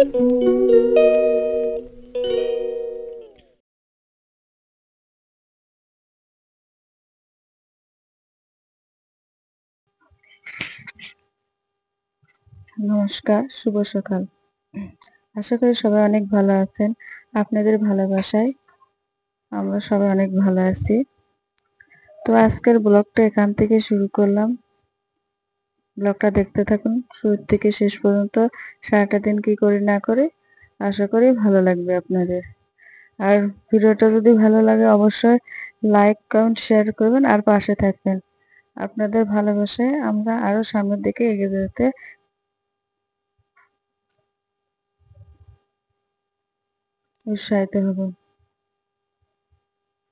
নমস্কার, শুভ সকাল। আশা করি সবাই অনেক ভালো আছেন। আপনাদের ভালোবাসায় আমরা সবাই অনেক ভালো আছি। তো আজকের ব্লগটা এখান থেকে শুরু করলাম। ব্লগটা দেখতে থাকুন শুরু থেকে শেষ পর্যন্ত। সারাটা দিন কি করি না করি আশা করি ভালো লাগবে আপনাদের। আর ভিডিওটা যদি ভালো লাগে অবশ্যই লাইক, কমেন্ট, শেয়ার করবেন আর পাশে থাকবেন। আপনাদের ভালোবাসায় আমরা আরো সামনের দিকে এগিয়ে যেতে উৎসাহিত হব।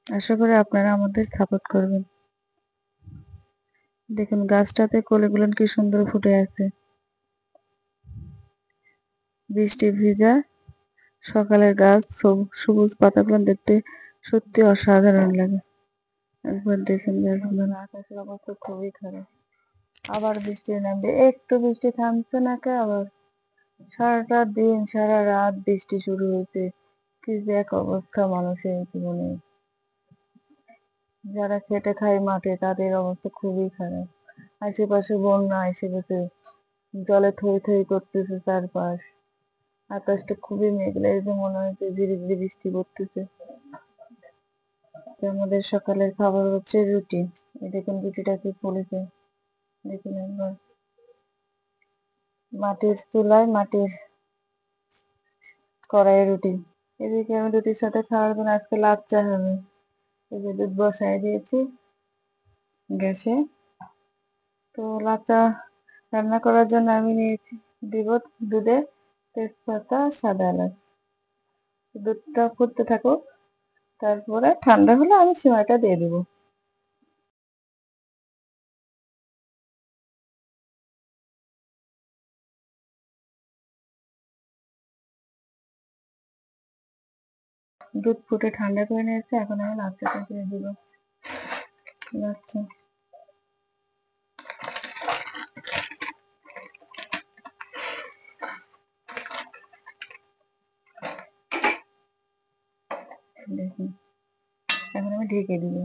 আশা করি আপনারা আমাদের সাপোর্ট করবেন। দেখুন গাছটাতে কলিগুলো কি সুন্দর ফুটে আছে। বৃষ্টি ভিজা সকালের গাছ, সবুজ পাতাগুলো দেখতে সত্যি অসাধারণ লাগে। একবার দেখুন গাছগুলো, আকাশের অবস্থা খুবই খারাপ। আবার বৃষ্টি নামবে, একটু বৃষ্টি থামছে না কে, আবার সারাটা দিন সারা রাত বৃষ্টি শুরু হয়েছে। কি যে এক অবস্থা মানুষের জীবনে। যারা খেটে খায় মাঠে তাদের অবস্থা খুবই খারাপ। আশেপাশে বন্যা এসে গেছে, জলে থই থই করতেছে চারপাশ। আকাশটা খুবই মেঘলা, এই যে মনে হচ্ছে ধীরে ধীরে বৃষ্টি পড়তেছে। আমাদের সকালের খাবার হচ্ছে রুটি। এই দেখুন রুটিটা কি ফুলেছে, দেখুন একবার। মাটির চুলায় মাটির কড়াইয়ে রুটি। এদিকে আমি রুটির সাথে খাওয়ার জন্য আজকে লাল চা হবে। এই যে দুধ বসাই দিয়েছি গ্যাসে। তো লাল চা রান্না করার জন্য আমি নিয়েছি দিব দুধে তেজপাতা, সাদা এলাচ। দুধটা ফুটতে থাকুক, তারপরে ঠান্ডা হলে আমি সেমাইটা দিয়ে দেবো। দুধ ফুটে ঠান্ডা করে নিয়েছে, এখন আমি লাল চাটা দিয়ে দিব। আচ্ছা, দেখুন এখন আমি ঢেকে দিব।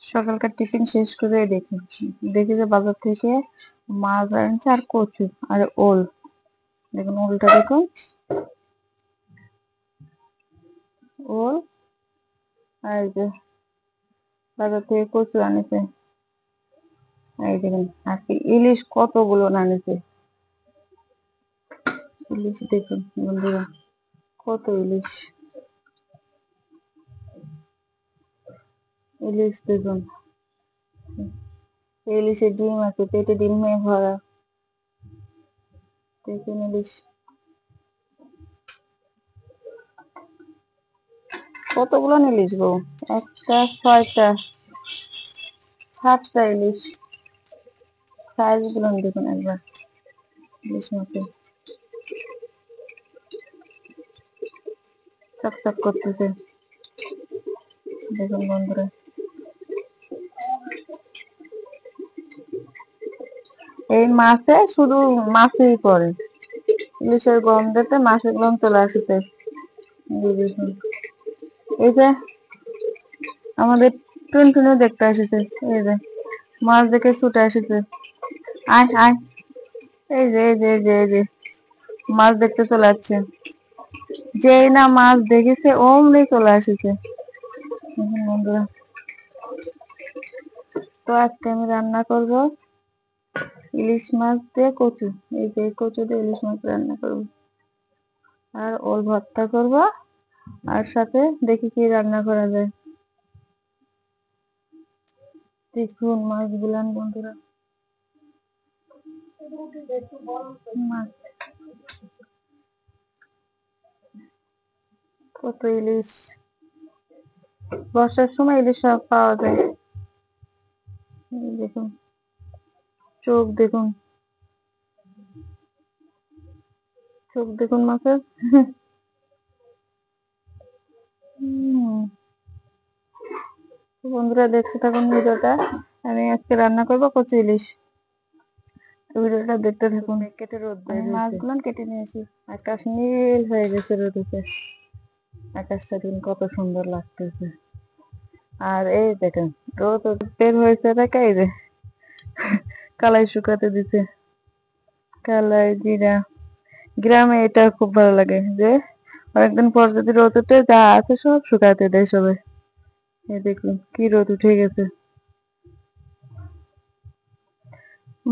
সকালকার টিফিন শেষ করে দেখি যে বাজার থেকে মাছ আনছে আর কচু আর ওল। দেখুন ওলটা দেখুন, ওল। আর এই যে বাজার থেকে কচু আনেছে। এই দেখুন আর কি ইলিশ কতগুলো আনেছে। ইলিশ দেখুন বন্ধুরা, কত ইলিশ। ইলিশ দেখুন, ইলিশের ডিম আছে, পেটে ডিমে ভরা। দেখুন ইলিশ কতগুলো ইলিশ গো, একটা, ছয়টা, সাতটা ইলিশ। সাইজ গুলো দেখুন একবার, ইলিশ মতো চকচক করতেছে। দেখুন বন্ধুরা, এই মাছে শুধু মাছই পড়ে, ইলিশের গন্ধেতে মাছের গন্ধ চলে আসছে। এই যে আমাদের টুনটুনি দেখতে এসেছে, এই যে মাছ দেখে ছুটে এসেছে। আয় আয়, এই যে এই যে এই যে এই যে মাছ দেখতে চলে আসছে। যেই না মাছ দেখেছে অমনি চলে আসেছে। বন্ধুরা, তো আজকে আমি রান্না করব ইলিশ মাছ দিয়ে কচু। এই যে কচু দিয়ে ইলিশ মাছ রান্না করব, আর ওল ভর্তা করব, আর সাথে দেখি কি রান্না করা যায়। দেখুন মাছ গুলান বন্ধুরা, মাছ কত ইলিশ। বর্ষার সময় ইলিশ সব পাওয়া যায়। দেখুন চোখ দেখুন, চোখ দেখুন মাছের। বন্ধুরা দেখতে থাকুন ভিডিওটা। আমি আজকে রান্না করবো কচু ইলিশ। ভিডিওটা দেখতে থাকুন। কেটে রোদ বাইরে মাছগুলো কেটে নিয়ে আসি। আকাশ নীল হয়ে গেছে রোদেতে। আকাশটা দিন কত সুন্দর লাগতেছে। আর এই দেখেন রোদ বের হয়েছে দেখে এই যে কালাই শুকাতে দিছে। কালাই জিরা, গ্রামে এটা খুব ভালো লাগে যে অনেকদিন পর যদি রোদ উঠে যা আছে সব শুকাতে দেয় সবাই। এই দেখুন কি রোদ উঠে গেছে।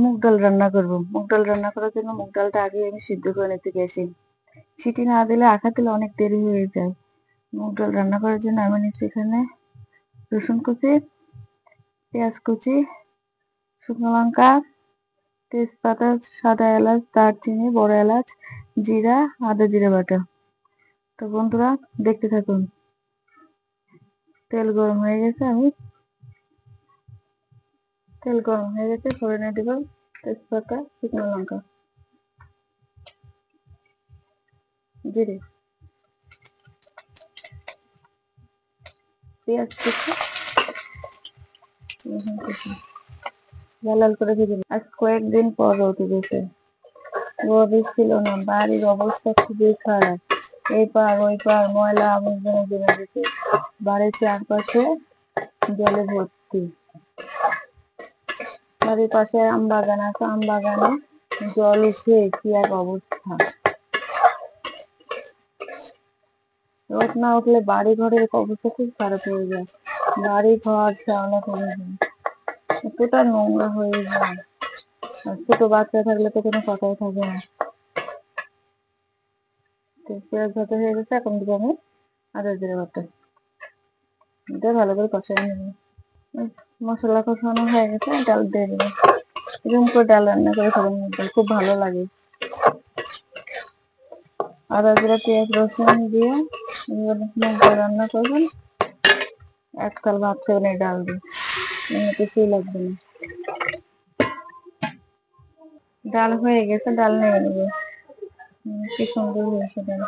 মুগ ডাল রান্না করবো। মুগ ডাল রান্না করার জন্য মুগ ডালটা আগে আমি সিদ্ধ করে নিতে গেছি। সিটি না দিলে আখা দিলে অনেক দেরি হয়ে যায়। মুগ ডাল রান্না করার জন্য আমি নিচ্ছি এখানে রসুন কুচি, পেঁয়াজ কুচি, শুকনো লঙ্কা, তেজপাতা, সাদা এলাচ, দারচিনি, বড় এলাচ, জিরা, আদা জিরা বাটা। তো বন্ধুরা দেখতে থাকুন। তেল গরম হয়ে গেছে, ফোড়নে দেব তেজপাতা, শুকনো লঙ্কা, জিরে, পেঁয়াজ কুচি, রসুন কুচি লাল লাল করে ভেজে নিই। আজ কয়েকদিন পর রোদ উঠেছে। রোদ ছিল না, বাড়ির অবস্থা খুবই খারাপ। এই পার ওই পার ময়লা আবর্জনা জমে গেছে। বাড়ির চারপাশে জলে ভর্তি। বাড়ির পাশে আম বাগান আছে, আম বাগানে জল উঠে কি এক অবস্থা। রোদ না উঠলে বাড়ি ঘরের অবস্থা খুব খারাপ হয়ে যায়। বাড়ি ঘর চাওলা করে যায়, এতটা নোংরা হয়ে যায়। আর ছোট বাচ্চা থাকলে তো কোনো কথাই থাকে না। পেঁয়াজ ভাজা হয়ে গেছে, এখন দিব আমি আদা জিরে বাটা। এটা ভালো করে কষাই নেব। মশলা কষানো হয়ে গেছে, ডাল দিয়ে দেবো। এরকম করে ডাল রান্না করে খাবেন, ডাল খুব ভালো লাগে। আদা জিরা পেঁয়াজ রসুন দিয়ে রান্না করবেন, এক থাল ভাত খাবেন এই ডাল দিয়ে, কিছুই লাগবে না। ডাল হয়ে গেছে, ডাল নিয়ে নেবো। কি সুন্দর হয়েছে ডাল।